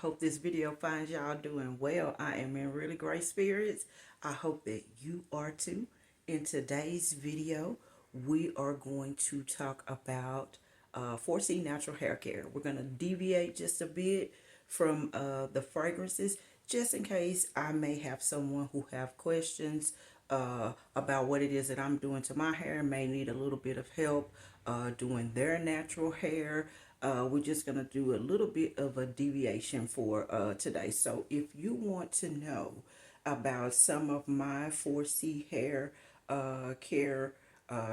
hope this video finds y'all doing well. I am in really great spirits. I hope that you are too. In today's video, we are going to talk about 4C natural hair care. We're going to deviate just a bit from the fragrances, just in case I may have someone who have questions about what it is that I'm doing to my hair, may need a little bit of help doing their natural hair. We're just going to do a little bit of a deviation for today. So if you want to know about some of my 4C hair care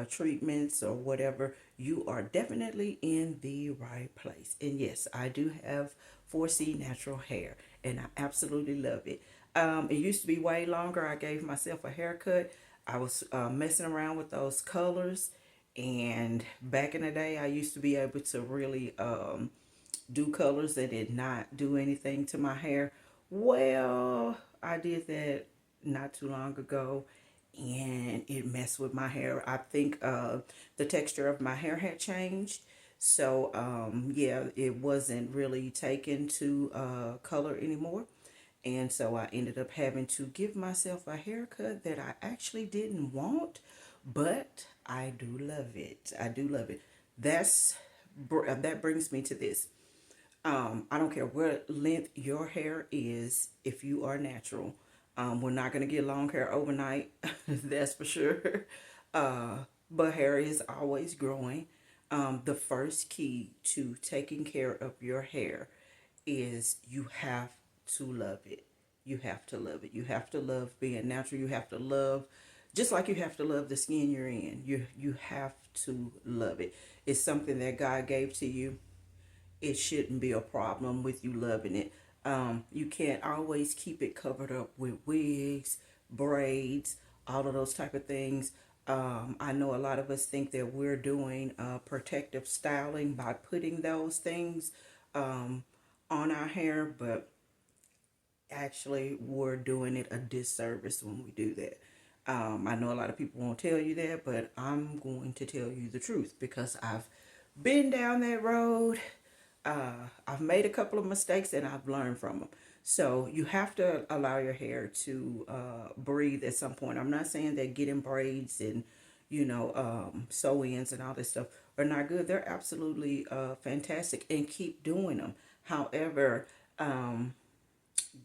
treatments or whatever, you are definitely in the right place. And yes, I do have 4C natural hair, and I absolutely love it. It used to be way longer. I gave myself a haircut. I was messing around with those colors, and back in the day, I used to be able to really do colors that did not do anything to my hair. Well, I did that not too long ago, and it messed with my hair. I think the texture of my hair had changed. So, yeah, it wasn't really taken to color anymore. And so I ended up having to give myself a haircut that I actually didn't want, but I do love it. I do love it. That brings me to this. I don't care what length your hair is, if you are natural. We're not going to get long hair overnight, that's for sure. But hair is always growing. The first key to taking care of your hair is you have to love it. You have to love it. You have to love being natural. You have to love, just like you have to love the skin you're in. You have to love it. It's something that God gave to you. It shouldn't be a problem with you loving it. You can't always keep it covered up with wigs, braids, all of those type of things. I know a lot of us think that we're doing protective styling by putting those things on our hair, but actually we're doing it a disservice when we do that. I know a lot of people won't tell you that, but I'm going to tell you the truth because I've been down that road. I've made a couple of mistakes and I've learned from them. So you have to allow your hair to breathe at some point. I'm not saying that getting braids and sew-ins and all this stuff are not good. They're absolutely fantastic, and keep doing them. However,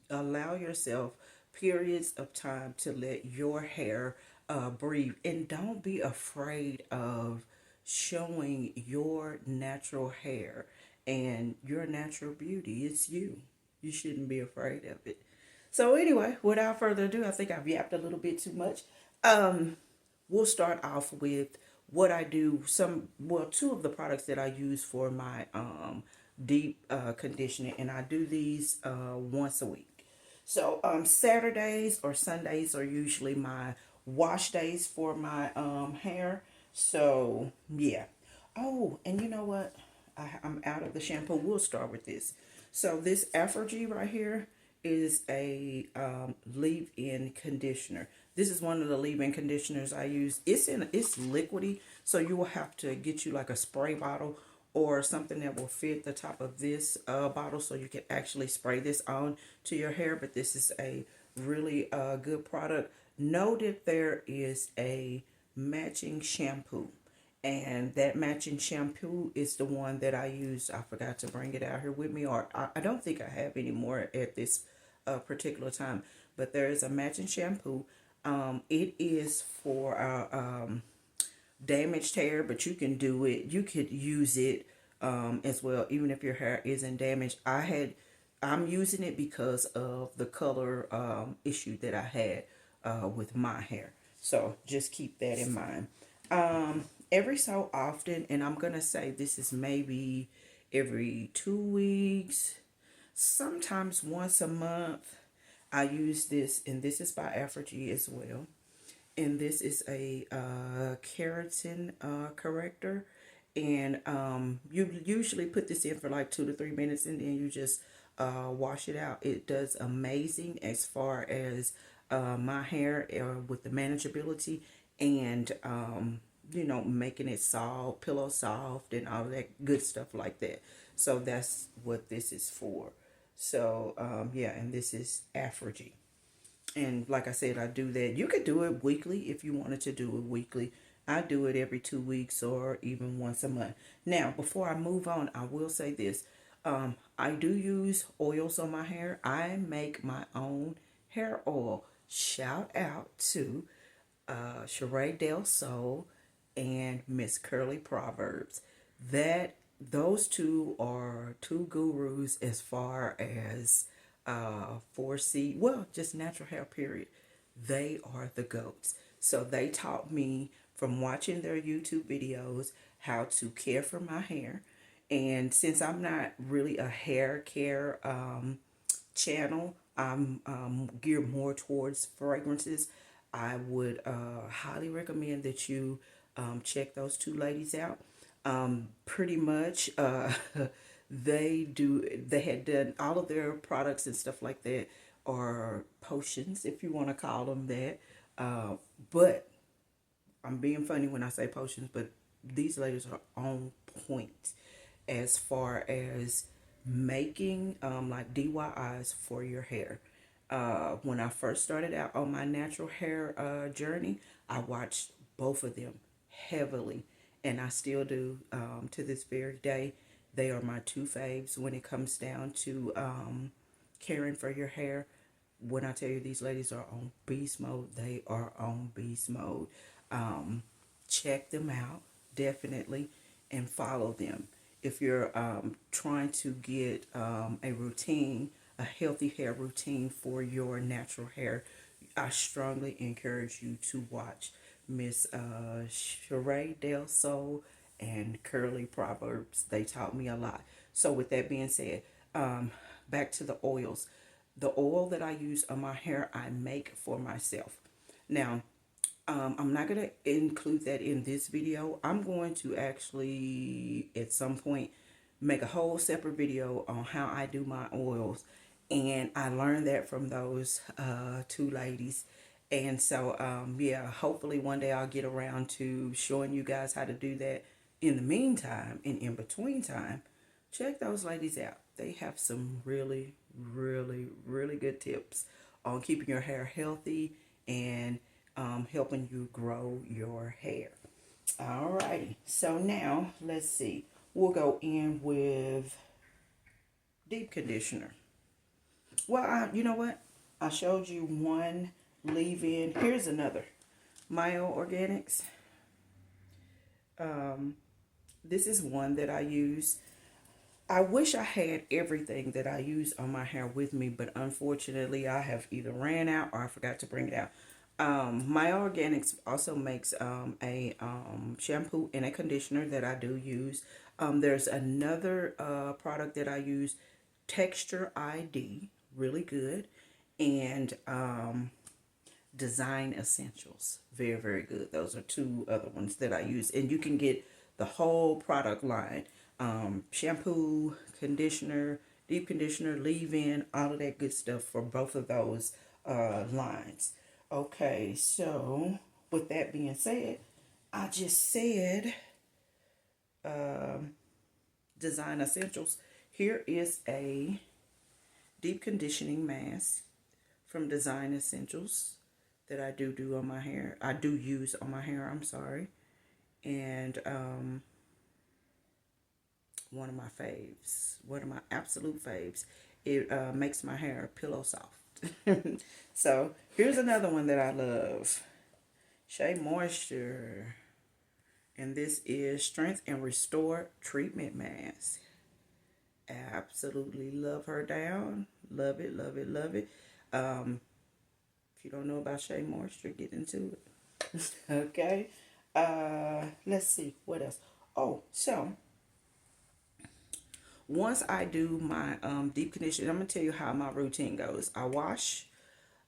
allow yourself periods of time to let your hair breathe, and don't be afraid of showing your natural hair and your natural beauty. It's you shouldn't be afraid of it. So anyway, without further ado, I think I've yapped a little bit too much. We'll start off with what I do. Two of the products that I use for my deep conditioning, and I do these once a week. So Saturdays or Sundays are usually my wash days for my hair. So yeah. Oh, and you know what? I'm out of the shampoo. We'll start with this. So this Afro-G right here is a leave-in conditioner. This is one of the leave-in conditioners I use. It's liquidy, so you will have to get you like a spray bottle or something that will fit the top of this bottle so you can actually spray this on to your hair. But this is a really good product. Know that there is a matching shampoo, and that matching shampoo is the one that I use. I forgot to bring it out here with me, or I don't think I have any more at this particular time. But there is a matching shampoo. It is for damaged hair, but you can do it. You could use it as well, even if your hair isn't damaged. I'm using it because of the color issue that I had with my hair. So just keep that in mind. Every so often, and I'm gonna say this is maybe every 2 weeks, sometimes once a month, I use this, and this is by Afro-G as well. And this is a keratin corrector, and you usually put this in for like 2 to 3 minutes, and then you just wash it out. It does amazing as far as my hair with the manageability, and making it soft, pillow soft, and all that good stuff like that. So that's what this is for. So yeah, and this is Afrogy. And like I said, I do that. You could do it weekly if you wanted to do it weekly. I do it every 2 weeks or even once a month. Now, before I move on, I will say this. I do use oils on my hair. I make my own hair oil. Shout out to Sheree Del Sol and Miss Curly Proverbs. That those two are two gurus as far as 4C, well, just natural hair, period. They are the goats. So they taught me from watching their YouTube videos how to care for my hair. And since I'm not really a hair care channel, I'm geared more towards fragrances. I would highly recommend that you check those two ladies out. Pretty much, they had done all of their products and stuff like that, or potions, if you want to call them that. But I'm being funny when I say potions, but these ladies are on point as far as making like DIYs for your hair. When I first started out on my natural hair journey, I watched both of them heavily, and I still do to this very day. They are my two faves when it comes down to caring for your hair. When I tell you these ladies are on beast mode, they are on beast mode. Um, Check them out, definitely, and follow them. If you're trying to get a routine, a healthy hair routine for your natural hair, I strongly encourage you to watch Miss Sheree Del Sol and Curly Proverbs. They taught me a lot. So with that being said, back to the oils. The oil that I use on my hair, I make for myself. Now, I'm not going to include that in this video. I'm going to actually, at some point, make a whole separate video on how I do my oils. And I learned that from those two ladies. And so, yeah, hopefully one day I'll get around to showing you guys how to do that. In the meantime, and in between time, check those ladies out. They have some really, really, really good tips on keeping your hair healthy and helping you grow your hair. Alrighty, so now let's see. We'll go in with deep conditioner. Well, you know what? I showed you one leave-in. Here's another. Myo Organics. This is one that I use. I wish I had everything that I use on my hair with me, but unfortunately I have either ran out or I forgot to bring it out. My Organics also makes a shampoo and a conditioner that I do use. There's another product that I use, Texture ID, really good, and Design Essentials, very, very good. Those are two other ones that I use, and you can get the whole product line. Shampoo, conditioner, deep conditioner, leave-in, all of that good stuff for both of those lines. Okay, so with that being said, I just said Design Essentials. Here is a deep conditioning mask from Design Essentials that I do on my hair. I do use on my hair, I'm sorry. And one of my faves, one of my absolute faves. It makes my hair pillow soft. So here's another one that I love, Shea Moisture, and this is Strength and Restore Treatment Mask. Absolutely love her down. Love it, love it, love it. If you don't know about Shea Moisture, get into it. Okay. Let's see what else. Oh, so once I do my deep conditioner, I'm gonna tell you how my routine goes. I wash.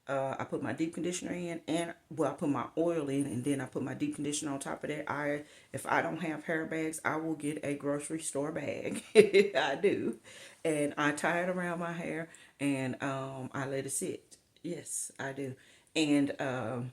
I put my deep conditioner in, and well, I put my oil in, and then I put my deep conditioner on top of that. If I don't have hair bags, I will get a grocery store bag. I do, and I tie it around my hair, and I let it sit. Yes, I do, and I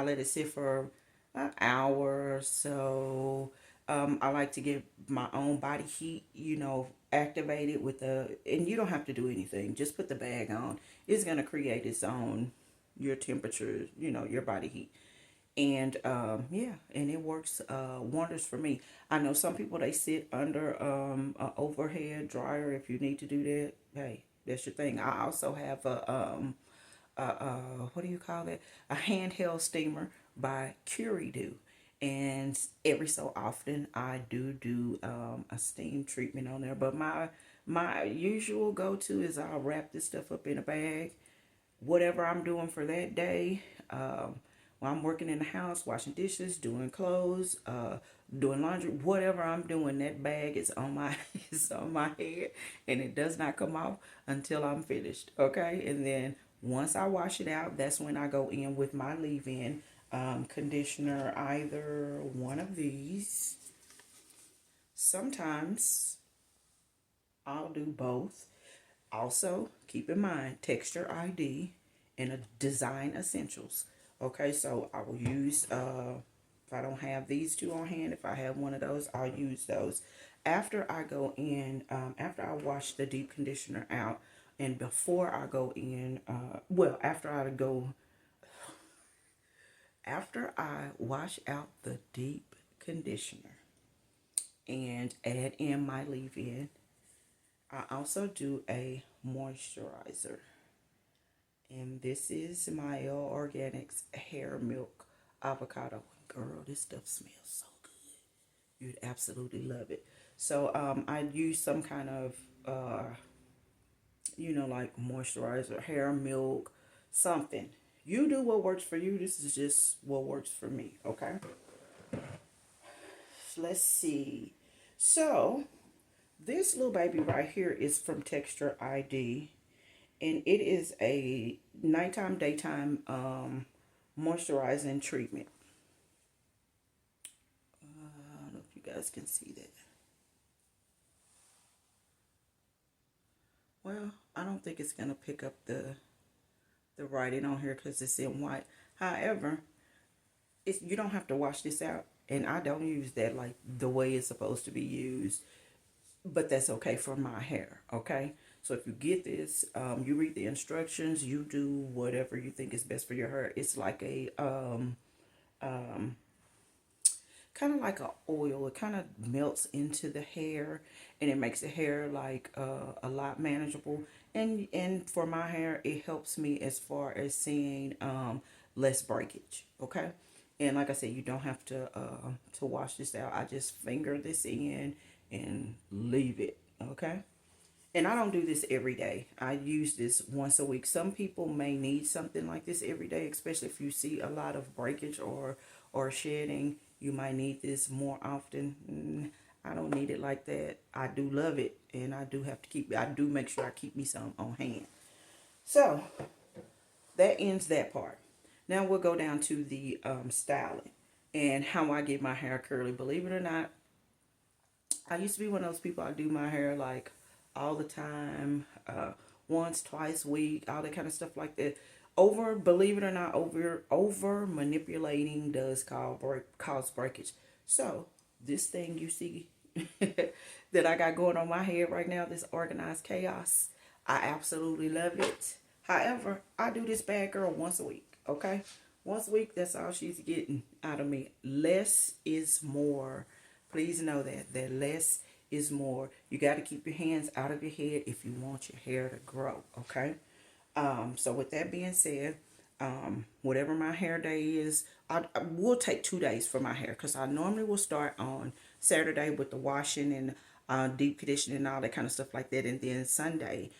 let it sit for an hour or so. I like to get my own body heat, you know, activated with the, and you don't have to do anything. Just put the bag on. It's going to create its own, your temperature, you know, your body heat. And yeah, and it works wonders for me. I know some people, they sit under an overhead dryer. If you need to do that, hey, that's your thing. I also have what do you call it? A handheld steamer by Curido. And every so often I do a steam treatment on there. But my usual go to is I'll wrap this stuff up in a bag, whatever I'm doing for that day. While I'm working in the house, washing dishes, doing clothes, doing laundry, whatever I'm doing, that bag is on my is on my head, and it does not come off until I'm finished. Okay, and then once I wash it out, that's when I go in with my leave-in conditioner, either one of these. Sometimes I'll do both. Also, keep in mind Texture ID and a Design Essentials. Okay, so I will use, if I don't have these two on hand, if I have one of those, I'll use those. After I go in, after I wash the deep conditioner out, and before I go in, after I wash out the deep conditioner and add in my leave-in, I also do a moisturizer. And this is Mael Organics Hair Milk Avocado. Girl, this stuff smells so good. You'd absolutely love it. So I use some kind of, like moisturizer, hair milk, something. You do what works for you. This is just what works for me, okay? Let's see. So this little baby right here is from Texture ID, and it is a nighttime, daytime moisturizing treatment. I don't know if you guys can see that. Well, I don't think it's gonna pick up the writing on here because it's in white. However, you don't have to wash this out, and I don't use that like the way it's supposed to be used, but that's okay for my hair. Okay, so if you get this, you read the instructions, you do whatever you think is best for your hair. It's like a kind of like a oil. It kind of melts into the hair, and it makes the hair like a lot manageable. And for my hair, it helps me as far as seeing less breakage. Okay, and like I said, you don't have to wash this out. I just finger this in and leave it. Okay. And I don't do this every day. I use this once a week. Some people may need something like this every day, especially if you see a lot of breakage or shedding. You might need this more often. I don't need it like that. I do love it, and I do have to keep. I do make sure I keep me some on hand. So that ends that part. Now we'll go down to the styling and how I get my hair curly. Believe it or not, I used to be one of those people. I do my hair like all the time, once, twice a week, all that kind of stuff like that. Believe it or not, over manipulating does cause breakage. So this thing you see that I got going on my head right now, this organized chaos, I absolutely love it. However, I do this bad girl once a week. Okay, once a week. That's all she's getting out of me. Less is more. Please know that less is more. You got to keep your hands out of your head if you want your hair to grow. Okay. So with that being said, whatever my hair day is, I will take 2 days for my hair, because I normally will start on Saturday with the washing and deep conditioning and all that kind of stuff like that, and then Sunday,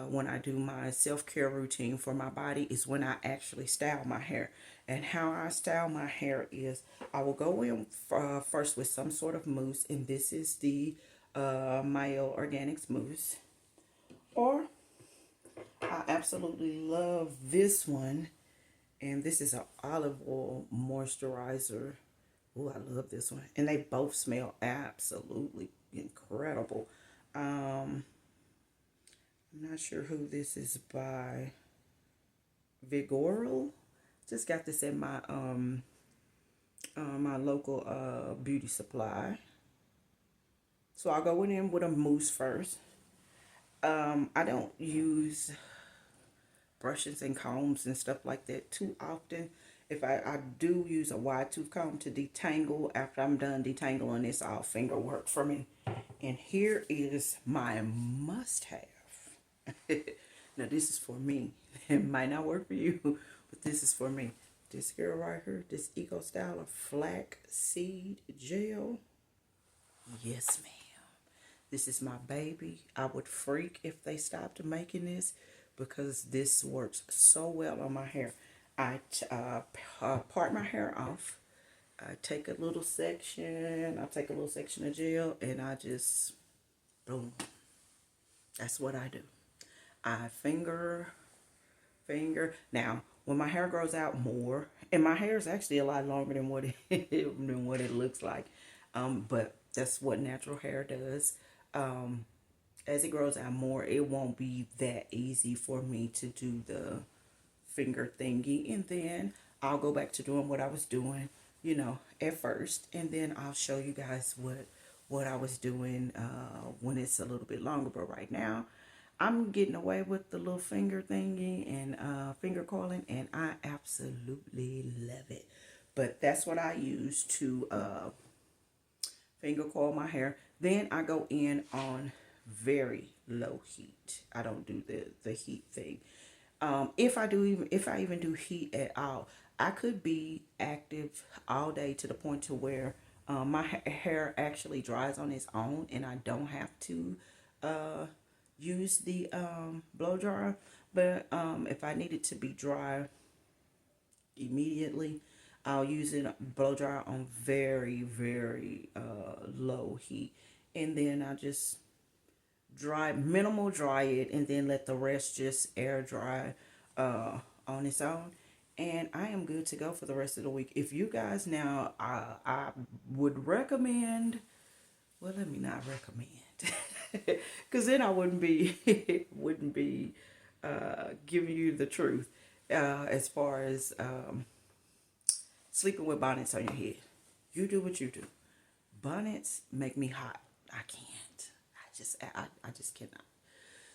when I do my self-care routine for my body, is when I actually style my hair. And how I style my hair is I will go in first with some sort of mousse, and this is the Mael Organics mousse. Or I absolutely love this one, and this is an olive oil moisturizer. Oh, I love this one. And they both smell absolutely incredible. I'm not sure who this is by. Vigoral. Just got this in my my local beauty supply. So I'll go in with a mousse first. I don't use brushes and combs and stuff like that too often. If I do use a wide tooth comb to detangle, after I'm done detangling, it's all finger work for me. And here is my must-have. Now this is for me. It might not work for you, but this is for me. This girl right here, this Eco Styler Flax Seed Gel. Yes, ma'am. This is my baby. I would freak if they stopped making this because this works so well on my hair. I part my hair off. I take a little section. I take a little section of gel and I just, boom. That's what I do. I finger. Now, when my hair grows out more, and my hair is actually a lot longer than what it looks like, but that's what natural hair does. As it grows out more, it won't be that easy for me to do the finger thingy, and then I'll go back to doing what I was doing, at first, and then I'll show you guys what I was doing when it's a little bit longer. But right now, I'm getting away with the little finger thingy and finger coiling, and I absolutely love it. But that's what I use to finger coil my hair. Then I go in on very low heat. I don't do the heat thing. If I even do heat at all, I could be active all day to the point to where my hair actually dries on its own, and I don't have to use the blow dryer. But if I need it to be dry immediately, I'll use it blow dryer on very, very low heat, and then I just minimal dry it, and then let the rest just air dry on its own, and I am good to go for the rest of the week. If you guys now, I would recommend, well, let me not recommend, because then I wouldn't be giving you the truth as far as sleeping with bonnets on your head. You do what you do. Bonnets make me hot. I can't. I just cannot.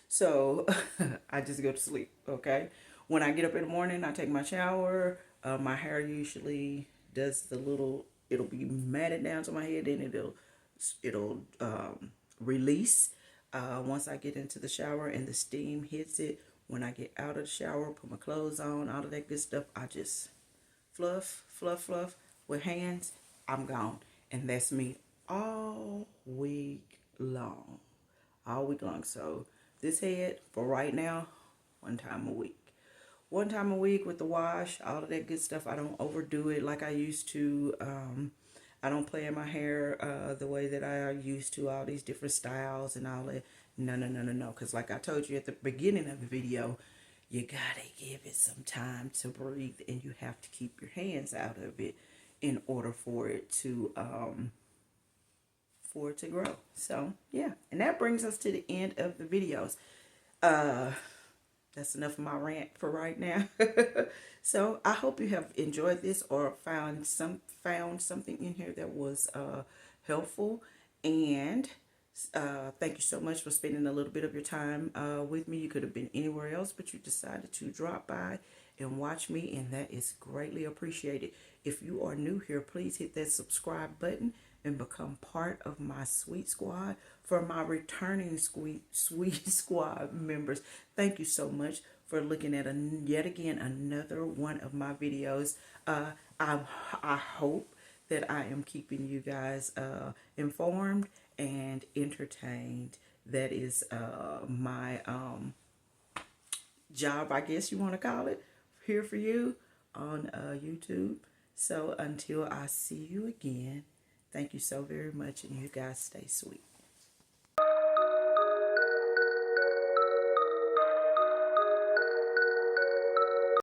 So I just go to sleep. Okay. When I get up in the morning, I take my shower. My hair usually does the little. It'll be matted down to my head, then it'll release once I get into the shower and the steam hits it. When I get out of the shower, put my clothes on, all of that good stuff, I just fluff with hands. I'm gone, and that's me all week long. All week long. So this head for right now, one time a week. One time a week with the wash, all of that good stuff. I don't overdo it like I used to. I don't play in my hair the way that I used to, all these different styles and all that. No. Because like I told you at the beginning of the video, you gotta give it some time to breathe, and you have to keep your hands out of it in order for it to grow. So yeah, and that brings us to the end of the videos. That's enough of my rant for right now. So I hope you have enjoyed this or found something in here that was helpful. And thank you so much for spending a little bit of your time with me. You could have been anywhere else, but you decided to drop by and watch me, and that is greatly appreciated. If you are new here, please hit that subscribe button and become part of my sweet squad. For my returning sweet squad members, thank you so much for looking at yet again another one of my videos. I hope that I am keeping you guys informed and entertained. That is my job, I guess you want to call it, here for you on YouTube. So until I see you again, thank you so very much, and you guys stay sweet.